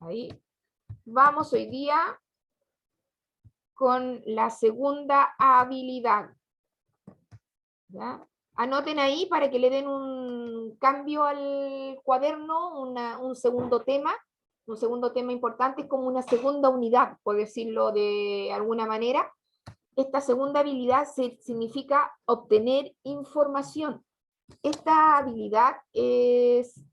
Ahí. Vamos hoy día con la segunda habilidad. ¿Ya? Anoten ahí para que le den un cambio al cuaderno, un segundo tema. Un segundo tema importante, como una segunda unidad, por decirlo de alguna manera. Esta segunda habilidad significa obtener información. Esta habilidad es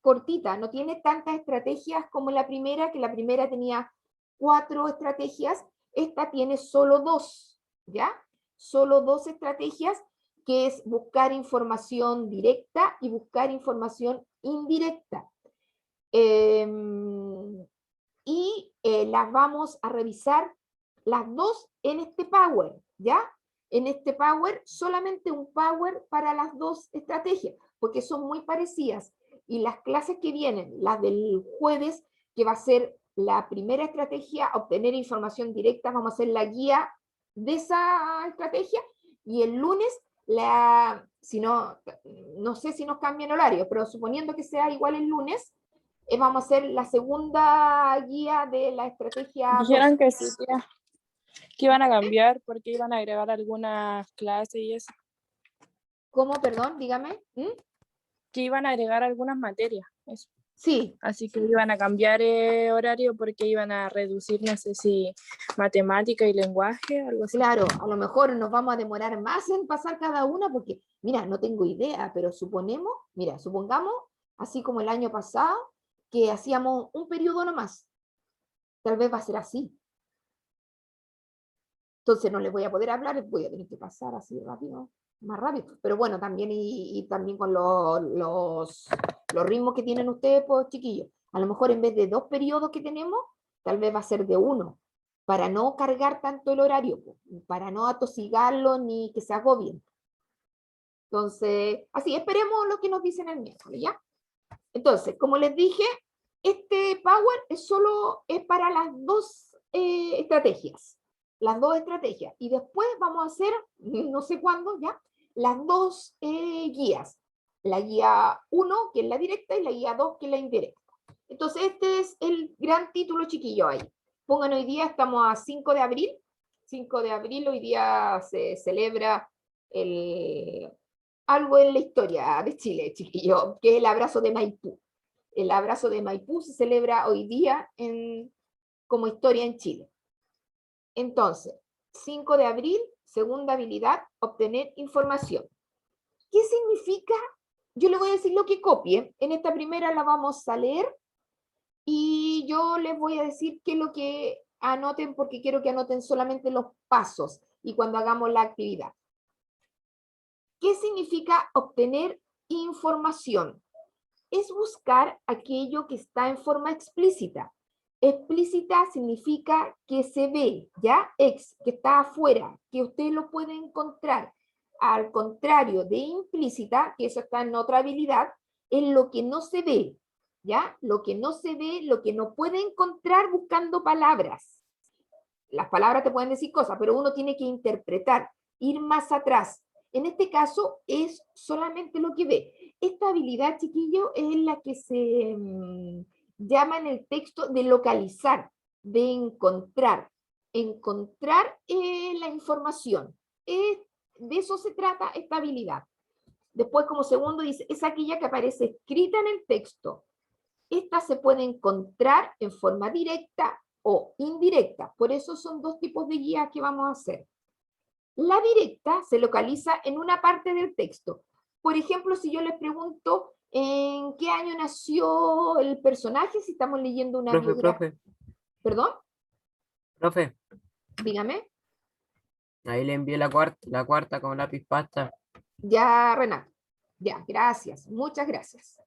cortita, no tiene tantas estrategias como la primera, que la primera tenía 4 estrategias, esta tiene solo 2, ¿ya? Solo 2 estrategias, que es buscar información directa y buscar información indirecta. Las vamos a revisar las dos en este Power, ¿ya? En este Power, solamente un Power para las dos estrategias, porque son muy parecidas. Y las clases que vienen, las del jueves, que va a ser la primera estrategia, obtener información directa, vamos a hacer la guía de esa estrategia, y el lunes, si no, no sé si nos cambian horario, pero suponiendo que sea igual el lunes, vamos a hacer la segunda guía de la estrategia 2. Dijeron que sí, tía, que iban a cambiar porque iban a agregar algunas clases y eso. ¿Cómo, perdón? Dígame. Que iban a agregar algunas materias, eso. Sí. Así que iban a cambiar horario porque iban a reducir, no sé si matemática y lenguaje, algo así. Claro, a lo mejor nos vamos a demorar más en pasar cada una porque, mira, no tengo idea, pero supongamos, así como el año pasado, que hacíamos un periodo nomás. Tal vez va a ser así. Entonces no les voy a poder hablar, voy a tener que pasar así rápido, más rápido. Pero bueno, también y también con los ritmos que tienen ustedes, pues chiquillos. A lo mejor en vez de 2 periodos que tenemos, tal vez va a ser de 1, para no cargar tanto el horario, pues, para no atosigarlo ni que se agobien. Entonces, así, esperemos lo que nos dicen el miércoles, ¿ya? Entonces, como les dije, este Power es para las dos estrategias. Las dos estrategias. Y después vamos a hacer, no sé cuándo, ¿ya? Las dos guías. La guía 1, que es la directa, y la guía 2, que es la indirecta. Entonces, este es el gran título, chiquillo, ahí. Pongan hoy día, estamos a 5 de abril. 5 de abril, hoy día se celebra algo en la historia de Chile, chiquillo, que es el abrazo de Maipú. El abrazo de Maipú se celebra hoy día como historia en Chile. Entonces, 5 de abril, segunda habilidad, obtener información. ¿Qué significa? Yo le voy a decir lo que copie. En esta primera la vamos a leer y yo les voy a decir qué es lo que anoten, porque quiero que anoten solamente los pasos y cuando hagamos la actividad. ¿Qué significa obtener información? Es buscar aquello que está en forma explícita. Explícita significa que se ve, ¿ya? Que está afuera, que usted lo puede encontrar. Al contrario de implícita, que eso está en otra habilidad, es lo que no se ve, ¿ya? Lo que no se ve, lo que no puede encontrar buscando palabras. Las palabras te pueden decir cosas, pero uno tiene que interpretar, ir más atrás. En este caso es solamente lo que ve. Esta habilidad, chiquillo, es la que se llama en el texto de localizar, de encontrar. Encontrar la información. De eso se trata esta habilidad. Después, como segundo, dice, es aquella que aparece escrita en el texto. Esta se puede encontrar en forma directa o indirecta. Por eso son dos tipos de guías que vamos a hacer. La directa se localiza en una parte del texto. Por ejemplo, si yo les pregunto en qué año nació el personaje, si estamos leyendo una biografía. ¿Perdón? Profe, Dígame. ahí le envié la cuarta con lápiz pasta. Ya, Renato. Ya, gracias. Muchas gracias.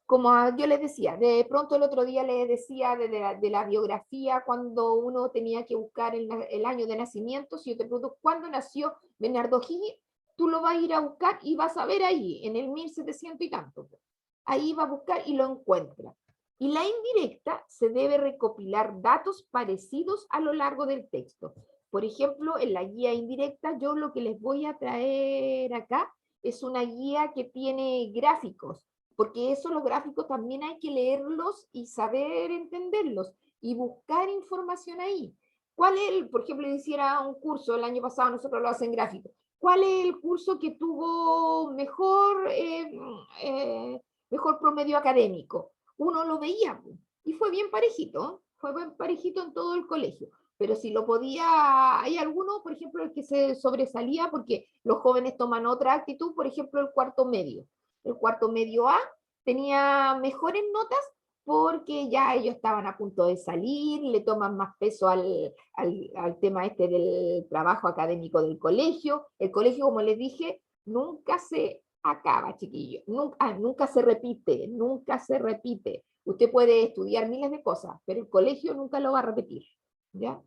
Como yo les decía, de pronto el otro día les decía de la biografía, cuando uno tenía que buscar el año de nacimiento. Si yo te pregunto cuándo nació Bernardo Higgins, tú lo vas a ir a buscar y vas a ver ahí, en el 1700 y tanto. Ahí va a buscar y lo encuentra. Y la indirecta se debe recopilar datos parecidos a lo largo del texto. Por ejemplo, en la guía indirecta, yo lo que les voy a traer acá es una guía que tiene gráficos. porque eso, los gráficos también hay que leerlos y saber entenderlos y buscar información ahí. ¿Cuál es por ejemplo, hiciera un curso, el año pasado nosotros lo hacen gráfico, ¿cuál es el curso que tuvo mejor promedio académico? Uno lo veía y fue bien parejito en todo el colegio. Pero si lo podía, hay algunos, por ejemplo, el que se sobresalía porque los jóvenes toman otra actitud, por ejemplo, el cuarto medio. El cuarto medio A tenía mejores notas porque ya ellos estaban a punto de salir, le toman más peso al tema este del trabajo académico del colegio. El colegio, como les dije, nunca se acaba, chiquillos, nunca se repite, nunca se repite. Usted puede estudiar miles de cosas, pero el colegio nunca lo va a repetir, ¿ya?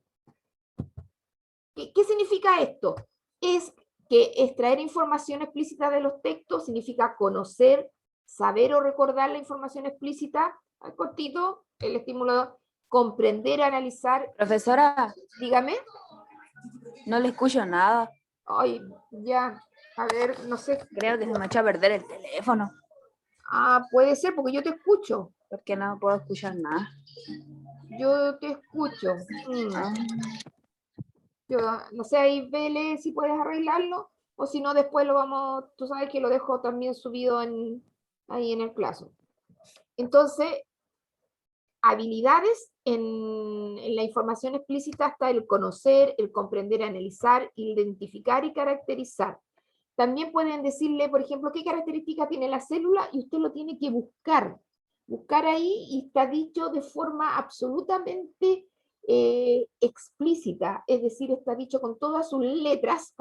¿Qué significa esto? Es que extraer información explícita de los textos significa conocer, saber o recordar la información explícita, al cortito, el estímulo, comprender, analizar. Profesora, Dígame. no le escucho nada. Ay, ya, a ver, no sé. Creo que se me echó a perder el teléfono, Ah, puede ser, porque yo te escucho. porque no puedo escuchar nada. Yo te escucho. Ah, Yo no sé, ahí vele si puedes arreglarlo, o si no, después lo vamos, tú sabes que lo dejo también subido ahí en el Classroom. Entonces, habilidades en la información explícita está el conocer, el comprender, analizar, identificar y caracterizar. También pueden decirle, por ejemplo, qué característica tiene la célula y usted lo tiene que buscar. Buscar ahí y está dicho de forma absolutamente explícita, es decir, está dicho con todas sus letras,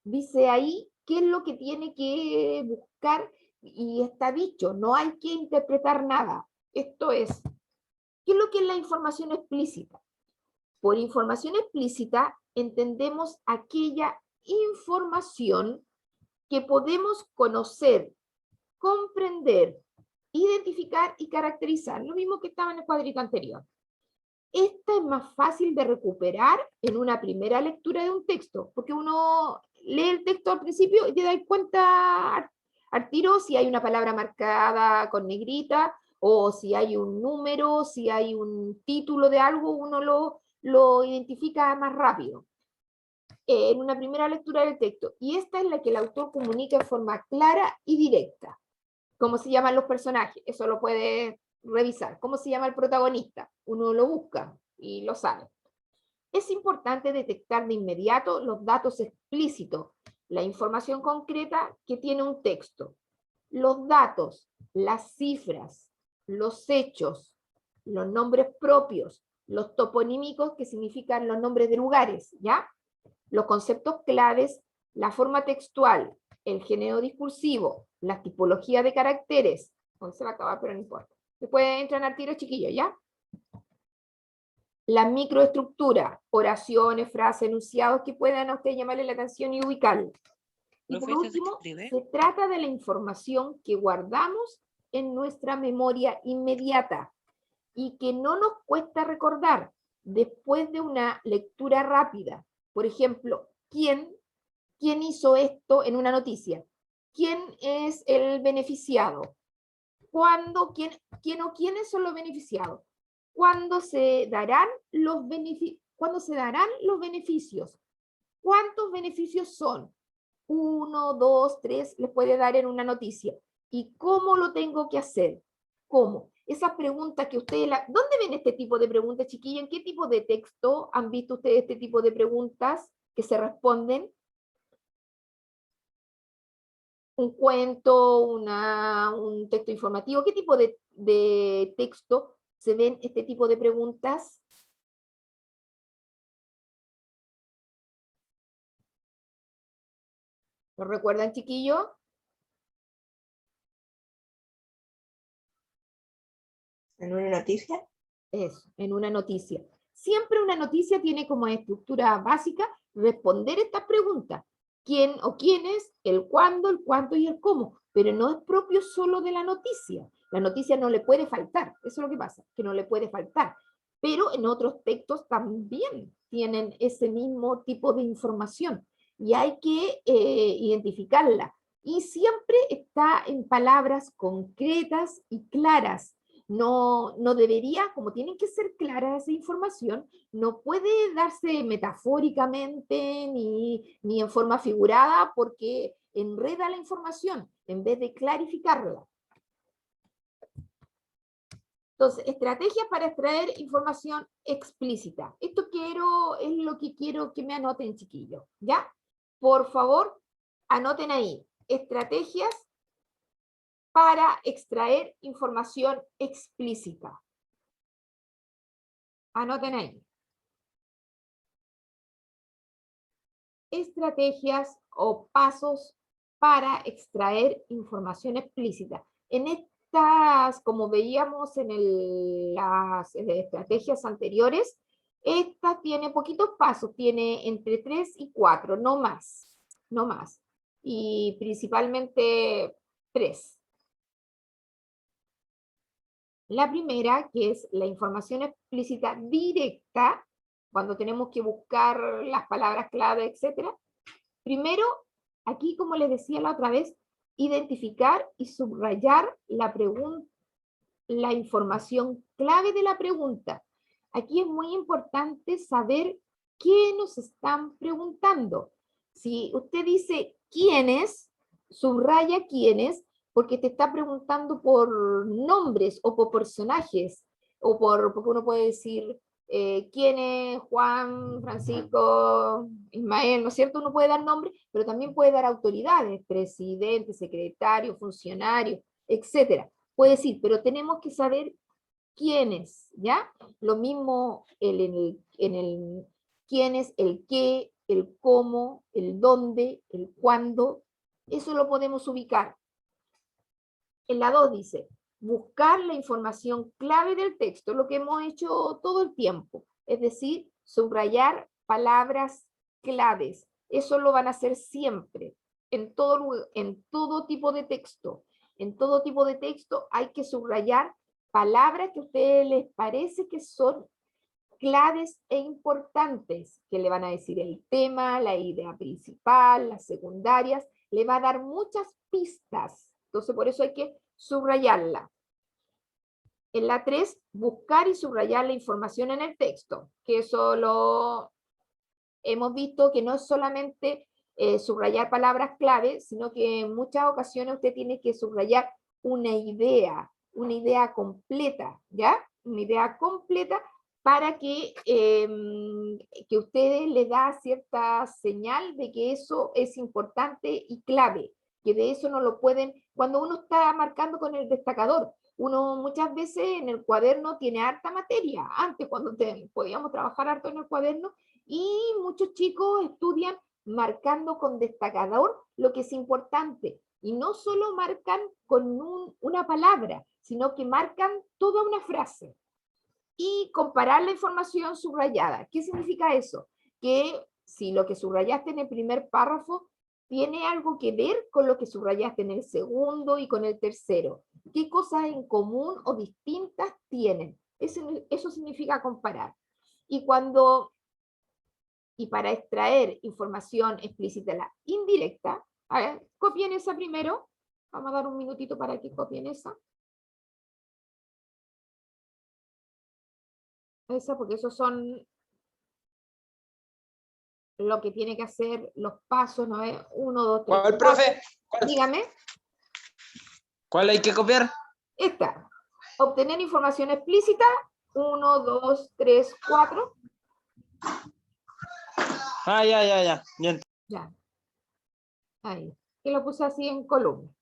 dice ahí qué es lo que tiene que buscar y está dicho, no hay que interpretar nada. Esto es, ¿qué es lo que es la información explícita? Por información explícita entendemos aquella información que podemos conocer, comprender, identificar y caracterizar, lo mismo que estaba en el cuadrito anterior. Esta es más fácil de recuperar en una primera lectura de un texto, porque uno lee el texto al principio y te das cuenta al tiro si hay una palabra marcada con negrita, o si hay un número, si hay un título de algo, uno lo identifica más rápido en una primera lectura del texto. Y esta es la que el autor comunica de forma clara y directa. ¿Cómo se llaman los personajes? Eso lo puede revisar. ¿Cómo se llama el protagonista? Uno lo busca y lo sabe. Es importante detectar de inmediato los datos explícitos, la información concreta que tiene un texto. Los datos, las cifras, los hechos, los nombres propios, los toponímicos, que significan los nombres de lugares, ¿ya? Los conceptos claves, la forma textual, el género discursivo, la tipología de caracteres. Hoy se va a acabar, pero no importa. Después entran al tiro, chiquillos, ¿ya? La microestructura, oraciones, frases, enunciados que puedan a usted llamarle la atención y ubicarlo. Y por último, se trata de la información que guardamos en nuestra memoria inmediata y que no nos cuesta recordar después de una lectura rápida. Por ejemplo, ¿quién hizo esto en una noticia? ¿Quién es el beneficiado? ¿Cuándo? ¿Quién o quiénes son los beneficiados? ¿Cuándo se darán los beneficios? ¿Cuántos beneficios son? 1, 2, 3, les puede dar en una noticia. ¿Y cómo lo tengo que hacer? ¿Cómo? Esas preguntas que ustedes... ¿Dónde ven este tipo de preguntas, chiquillos? ¿En qué tipo de texto han visto ustedes este tipo de preguntas que se responden? ¿Un cuento, un texto informativo? ¿Qué tipo de texto se ven este tipo de preguntas? ¿Lo recuerdan, chiquillos? ¿En una noticia? Eso, en una noticia. Siempre una noticia tiene como estructura básica responder estas preguntas. ¿Quién o quiénes? El cuándo, el cuánto y el cómo. Pero no es propio solo de la noticia. La noticia no le puede faltar. Eso es lo que pasa, que no le puede faltar. Pero en otros textos también tienen ese mismo tipo de información. Y hay que identificarla. y siempre está en palabras concretas y claras. No debería, como tienen que ser claras esa información, no puede darse metafóricamente ni en forma figurada porque enreda la información en vez de clarificarla. Entonces, estrategias para extraer información explícita. Es lo que quiero que me anoten, chiquillos, ¿ya? Por favor, anoten ahí. Estrategias para extraer información explícita. Anoten ahí. Estrategias o pasos para extraer información explícita. En estas, como veíamos en las estrategias anteriores, esta tiene poquitos pasos, tiene entre 3 y 4, no más, no más. Y principalmente 3. La primera, que es la información explícita directa, cuando tenemos que buscar las palabras clave, etc. Primero, aquí, como les decía la otra vez, identificar y subrayar la información clave de la pregunta. Aquí es muy importante saber qué nos están preguntando. Si usted dice quiénes, subraya quiénes, porque te está preguntando por nombres o por personajes, porque uno puede decir quién es Juan, Francisco, Ismael, ¿no es cierto? Uno puede dar nombres, pero también puede dar autoridades, presidente, secretario, funcionario, etcétera. Puede decir, pero tenemos que saber quiénes, ¿ya? Lo mismo en el quiénes, el qué, el cómo, el dónde, el cuándo, eso lo podemos ubicar. En la 2 dice, buscar la información clave del texto, lo que hemos hecho todo el tiempo, es decir, subrayar palabras claves. Eso lo van a hacer siempre, en todo tipo de texto. En todo tipo de texto hay que subrayar palabras que a ustedes les parece que son claves e importantes, que le van a decir el tema, la idea principal, las secundarias, le va a dar muchas pistas. Entonces, por eso hay que subrayarla. En la 3, buscar y subrayar la información en el texto, que eso lo hemos visto que no es solamente subrayar palabras clave, sino que en muchas ocasiones usted tiene que subrayar una idea completa, ¿ya? Una idea completa para que ustedes les da cierta señal de que eso es importante y clave, que de eso no lo pueden, cuando uno está marcando con el destacador, uno muchas veces en el cuaderno tiene harta materia, antes cuando podíamos trabajar harto en el cuaderno, y muchos chicos estudian marcando con destacador lo que es importante, y no solo marcan con una palabra, sino que marcan toda una frase. Y comparar la información subrayada. ¿Qué significa eso? Que si lo que subrayaste en el primer párrafo tiene algo que ver con lo que subrayaste en el segundo y con el tercero. ¿Qué cosas en común o distintas tienen? Eso significa comparar. Y para extraer información explícita, la indirecta, a ver, copien esa primero. Vamos a dar un minutito para que copien esa. Esa, porque esos son lo que tiene que hacer, los pasos, ¿no es? 1, 2, 3, ¿Cuál, 4. profe? Dígame. ¿Cuál hay que copiar? Esta. Obtener información explícita. 1, 2, 3, 4. Ah, ya. Ya. Ahí. Que lo puse así en columna.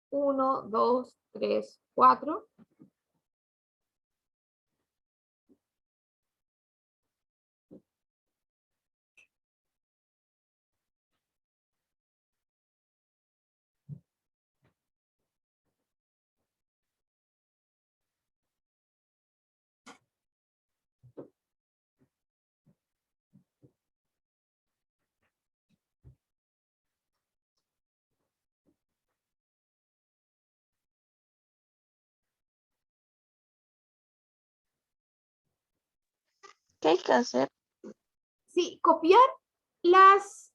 1, 2, 3, 4. ¿Qué hay que hacer? Sí, copiar las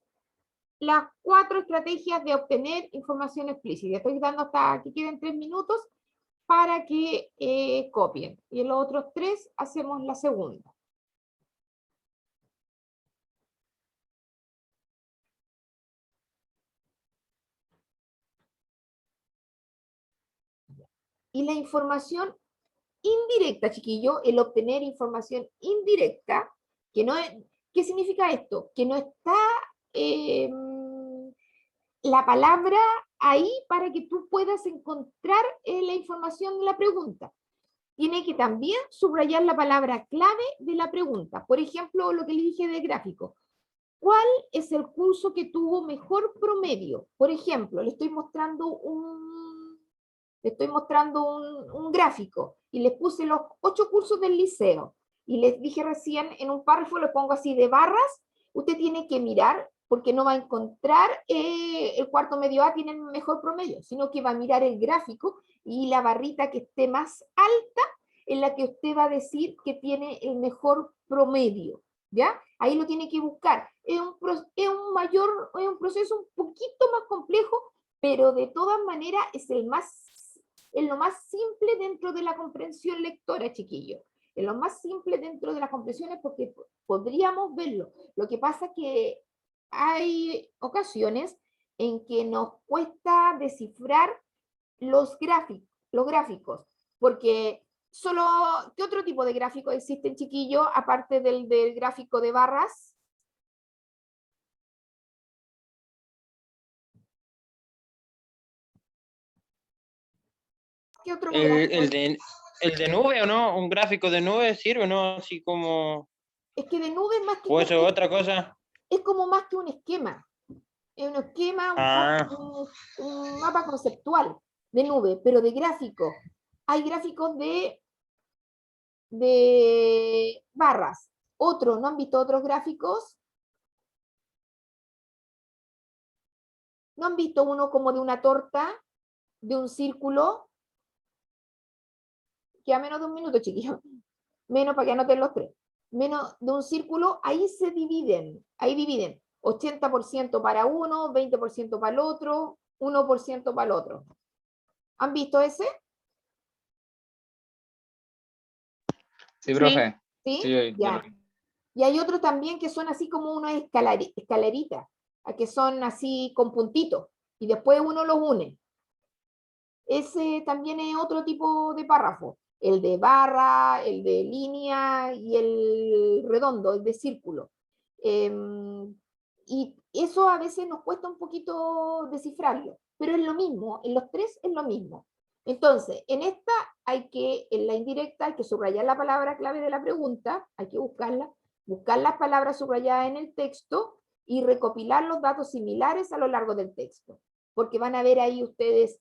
las 4 estrategias de obtener información explícita. Estoy dando hasta que queden 3 minutos para que copien. Y en los otros 3 hacemos la segunda. Y la información indirecta, chiquillo, el obtener información indirecta, que no es, ¿qué significa esto? Que no está la palabra ahí para que tú puedas encontrar la información de la pregunta. Tiene que también subrayar la palabra clave de la pregunta. Por ejemplo, lo que le dije de gráfico. ¿Cuál es el curso que tuvo mejor promedio? Por ejemplo, le estoy mostrando un gráfico y les puse los 8 cursos del liceo y les dije recién en un párrafo, lo pongo así de barras, usted tiene que mirar porque no va a encontrar el cuarto medio A tiene el mejor promedio, sino que va a mirar el gráfico y la barrita que esté más alta en la que usted va a decir que tiene el mejor promedio, ¿ya? Ahí lo tiene que buscar. Es un proceso un poquito más complejo, pero de todas maneras es lo más simple dentro de la comprensión lectora, chiquillo. Es lo más simple dentro de las comprensiones porque podríamos verlo. Lo que pasa es que hay ocasiones en que nos cuesta descifrar los gráficos, porque ¿qué otro tipo de gráficos existen, chiquillo, aparte del gráfico de barras? ¿Qué otro gráfico? El de nube o no, un gráfico de nube sirve o no, así como, Es que de nube más que o eso es otra cosa. es como más que un esquema. Es un esquema, un mapa conceptual de nube, pero de gráfico. Hay gráficos de barras. ¿No han visto otros gráficos? ¿No han visto uno como de una torta, de un círculo? Queda menos de un minuto, chiquillos. Menos para que anoten los 3. Menos de un círculo, ahí dividen 80% para uno, 20% para el otro, 1% para el otro. ¿Han visto ese? Sí, profe. ¿Sí? Sí, Ya. Y hay otros también que son así como unas escaleritas, que son así con puntitos, y después uno los une. Ese también es otro tipo de párrafo. El de barra, el de línea y el redondo, el de círculo. Y eso a veces nos cuesta un poquito descifrarlo, pero es lo mismo, en los 3 es lo mismo. Entonces, en la indirecta, hay que subrayar la palabra clave de la pregunta, hay que buscar las palabras subrayadas en el texto y recopilar los datos similares a lo largo del texto, porque van a ver ahí ustedes